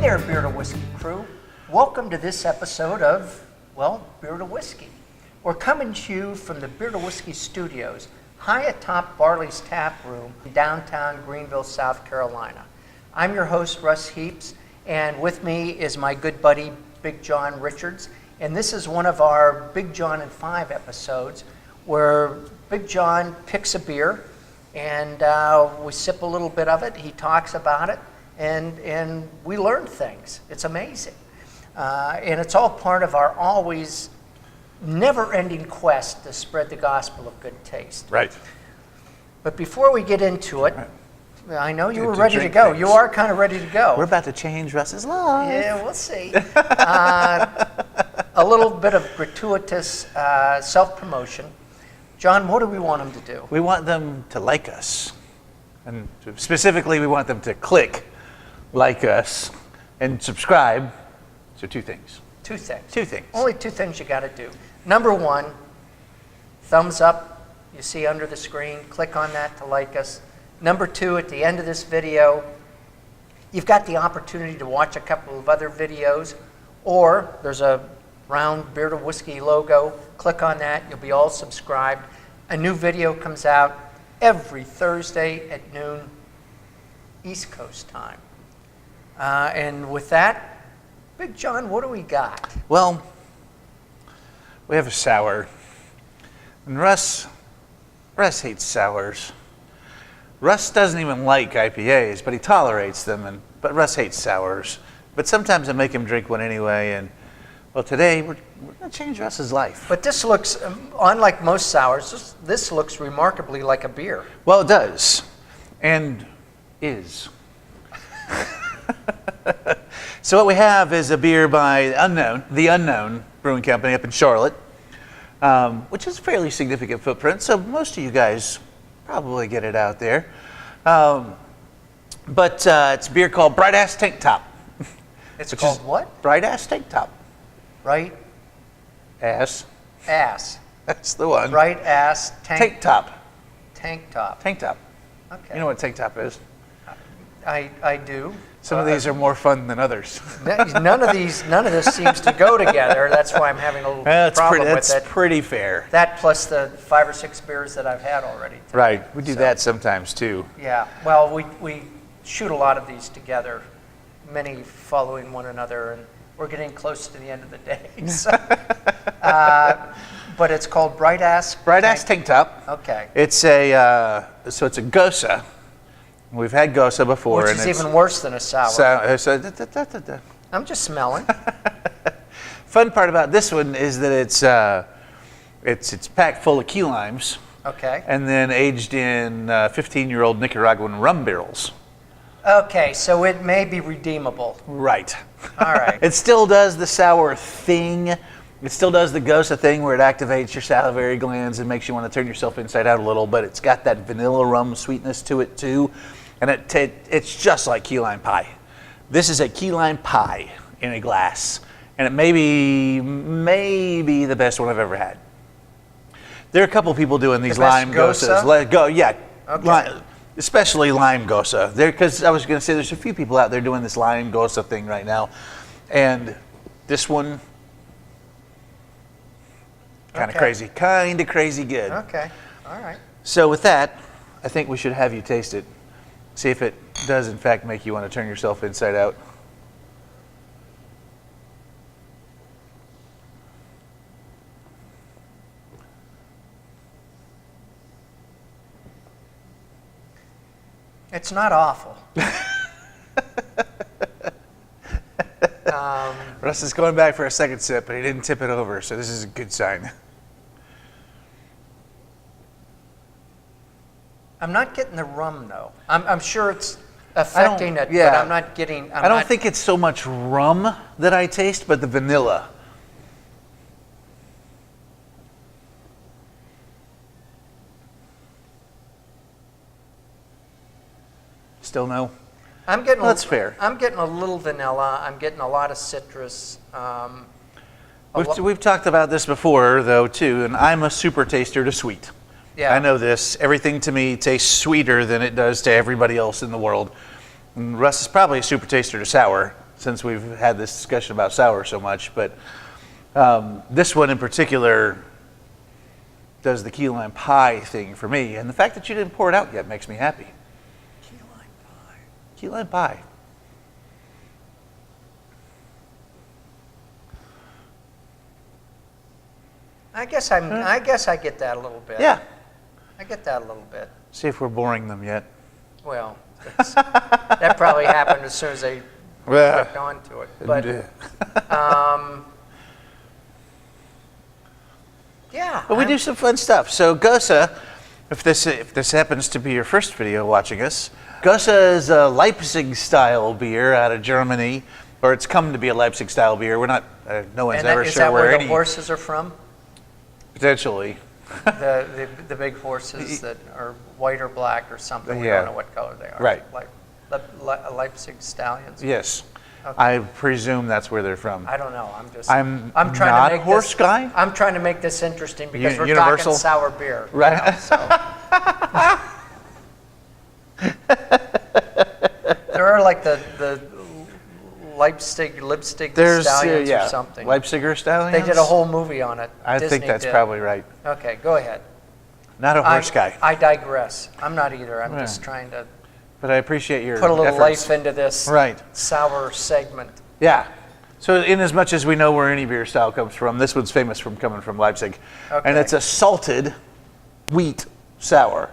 there, Beer to Whiskey crew. Welcome to this episode of, well, Beer to Whiskey. We're coming to you from the Beer to Whiskey studios, high atop Barley's Taproom in downtown Greenville, South Carolina. I'm your host, Russ Heaps, and with me is my good buddy, Big Jon Richards. And this is one of our Big Jon in 5 episodes where Big Jon picks a beer and we sip a little bit of it. He talks about it and we learn things. It's amazing. And it's all part of our always never-ending quest to spread the gospel of good taste. Right. But before we get into it, I know you were ready to go. Things. You are kind of ready to go. We're about to change Russ's life. Yeah, we'll see. A little bit of gratuitous self-promotion. Jon, what do we want them to do? We want them to like us. And specifically, we want them to click like us and subscribe. So 2 things. 2 things. 2 things. Only 2 things you got to do. Number 1, thumbs up. You see under the screen. Click on that to like us. Number 2, at the end of this video, you've got the opportunity to watch a couple of other videos, or there's a round Beer to Whiskey logo. Click on that. You'll be all subscribed. A new video comes out every Thursday at noon East Coast time. And with that, Big Jon, what do we got? Well, we have a sour. And Russ hates sours. Russ doesn't even like IPAs, but he tolerates them. But Russ hates sours. But sometimes I make him drink one anyway. And well, today we're going to change Russ's life. But this looks, unlike most sours, this looks remarkably like a beer. Well, it does, and is. So what we have is a beer by the Unknown Brewing Company up in Charlotte, which is a fairly significant footprint. So most of you guys probably get it out there. But it's a beer called Bright Ass Tank Top. It's called what? Bright Ass Tank Top. Right? Ass. Ass. That's the one. Bright Ass Tank Top. Tank Top. Tank Top. Okay. You know what tank top is? I do. Some of these are more fun than others. None of this seems to go together. That's why I'm having a little problem with it. That's pretty fair. That plus the 5 or 6 beers that I've had already. Today. Right. We do that sometimes too. Yeah. Well, we shoot a lot of these together, many following one another, and we're getting close to the end of the day. So, but it's called Bright Ass Tank Top. Okay. It's a it's a Gosa. We've had Gosa before, which is even worse than a sour. I'm just smelling. Fun part about this one is that it's packed full of key limes. Okay. And then aged in 15-year-old Nicaraguan rum barrels. Okay, so it may be redeemable. Right. All right. It still does the sour thing. It still does the Gosa thing where it activates your salivary glands and makes you want to turn yourself inside out a little, but it's got that vanilla rum sweetness to it too. And it's just like key lime pie. This is a key lime pie in a glass. And it may be the best one I've ever had. There are a couple people doing these lime Gosas. Yeah. Okay. Especially lime Gosa. Because I was going to say there's a few people out there doing this lime Gosa thing right now. And this one, kind of crazy good. Okay, all right. So with that, I think we should have you taste it. See if it does in fact make you want to turn yourself inside out. It's not awful. Russ is going back for a second sip, but he didn't tip it over, so this is a good sign. I'm not getting the rum though. I'm sure it's affecting it, but I'm not getting. I don't think it's so much rum that I taste, but the vanilla. Still no? I'm getting. That's fair. I'm getting a little vanilla. I'm getting a lot of citrus. We've talked about this before, though, too, and I'm a super taster to sweet. Yeah. I know this. Everything to me tastes sweeter than it does to everybody else in the world. And Russ is probably a super taster to sour. since we've had this discussion about sour so much, but this one in particular does the key lime pie thing for me, and the fact that you didn't pour it out yet makes me happy. Key lime pie. Key lime pie. I guess I get that a little bit. Yeah. I get that a little bit. See if we're boring them yet. Well, that probably happened as soon as they clicked onto it. But yeah. But we do some fun stuff. So Gosa, if this happens to be your first video watching us, Gosa is a Leipzig-style beer out of Germany, or it's come to be a Leipzig-style beer. We're not. No one's ever is sure that where where any. the horses are from? Potentially. the big horses that are white or black or something. We Yeah. don't know what color they are. Right. Leipzig stallions. Yes. Okay. I presume that's where they're from. I don't know. I'm trying not to make horse this, guy. I'm trying to make this interesting because we're Universal? talking sour beer. Right. You know, so. There are like the Leipzig stallions or something. Leipziger stallions. They did a whole movie on it. I Disney think that's did. probably right. Okay, go ahead. Not a horse guy, I digress. I'm not either. I'm Yeah. just trying to but I appreciate your put a little efforts. life into this Right. sour segment. Yeah. So in as much as we know where any beer style comes from, this one's famous from coming from Leipzig. Okay. And it's a salted wheat sour.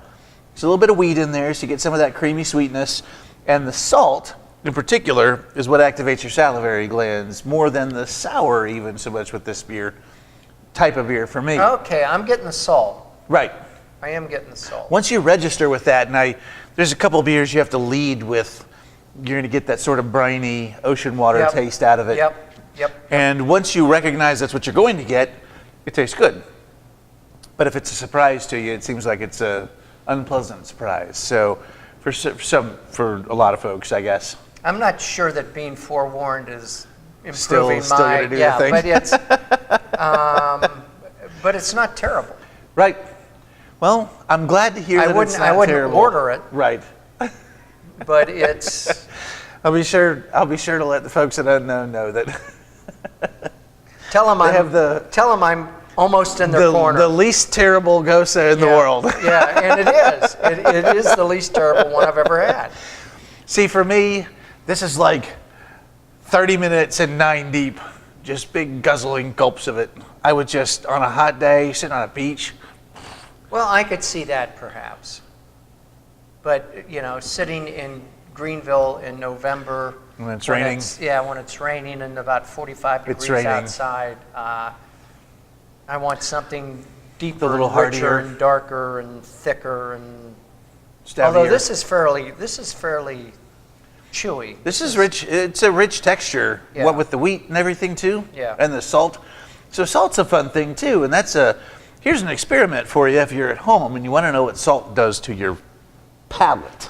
There's a little bit of wheat in there, so you get some of that creamy sweetness. And the salt, in particular, is what activates your salivary glands more than the sour even so much with this beer, type of beer for me. Okay, I'm getting the salt. Right. I am getting the salt. Once you register with that, and there's a couple of beers you have to lead with, you're going to get that sort of briny ocean water Yep. taste out of it. Yep. And once you recognize that's what you're going to get, it tastes good. But if it's a surprise to you, it seems like it's a unpleasant surprise. So for a lot of folks, I guess. I'm not sure that being forewarned is Still improving gonna do the thing. but it's but it's not terrible. Right. Well, I'm glad to hear that it's not I wouldn't terrible. order it, Right. but it's I'll be sure to let the folks at Unknown know that tell them I'm almost in their corner. the least terrible Gosa in the world. Yeah, and it is. It is the least terrible one I've ever had. See, for me, this is like 30 minutes and 9 deep, just big guzzling gulps of it. I would just, on a hot day, sitting on a beach. Well, I could see that perhaps. But, sitting in Greenville in November. When it's raining. When it's raining and about 45 It's degrees raining. outside. I want something deeper, A little and richer, heartier. and darker, and thicker, and Stoutier. although this is fairly chewy. This is rich. It's a rich texture. Yeah. What with the wheat and everything too. Yeah. And the salt. So salt's a fun thing too, and here's an experiment for you if you're at home and you want to know what salt does to your palate.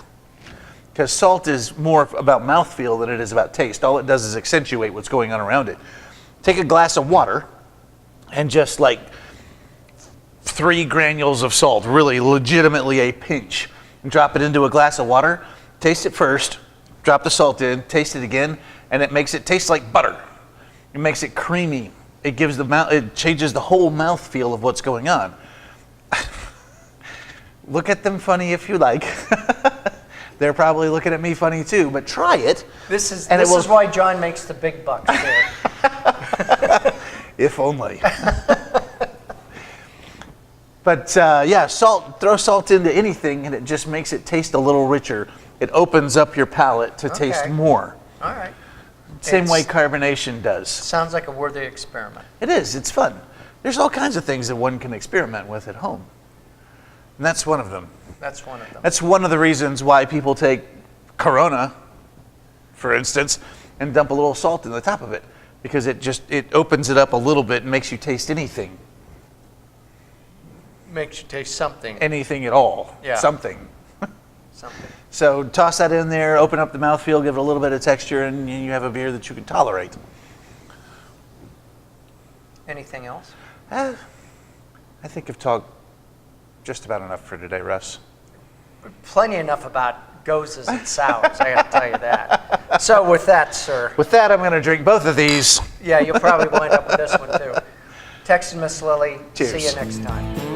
Because salt is more about mouthfeel than it is about taste. All it does is accentuate what's going on around it. Take a glass of water and just like 3 granules of salt, really legitimately a pinch, and drop it into a glass of water. Taste it first, drop the salt in, taste it again, and it makes it taste like butter. It makes it creamy. It changes the whole mouthfeel of what's going on. Look at them funny if you like. They're probably looking at me funny too, but try it. This is why John makes the big bucks here. If only. But throw salt into anything and it just makes it taste a little richer. It opens up your palate to taste more. All right. Same way carbonation does. Sounds like a worthy experiment. It is. It's fun. There's all kinds of things that one can experiment with at home. And that's one of them. That's one of them. That's one of the reasons why people take Corona, for instance, and dump a little salt in the top of it. Because it opens it up a little bit and makes you taste anything. Makes you taste something. Anything at all. Yeah. Something. Something. So toss that in there, open up the mouthfeel, give it a little bit of texture, and you have a beer that you can tolerate. Anything else? I think I've talked just about enough for today, Russ. Plenty enough about goes as it sours. I got to tell you that. So with that, sir. With that, I'm going to drink both of these. Yeah, you'll probably wind up with this one too. Tex and Miss Lily. Cheers. See you next time.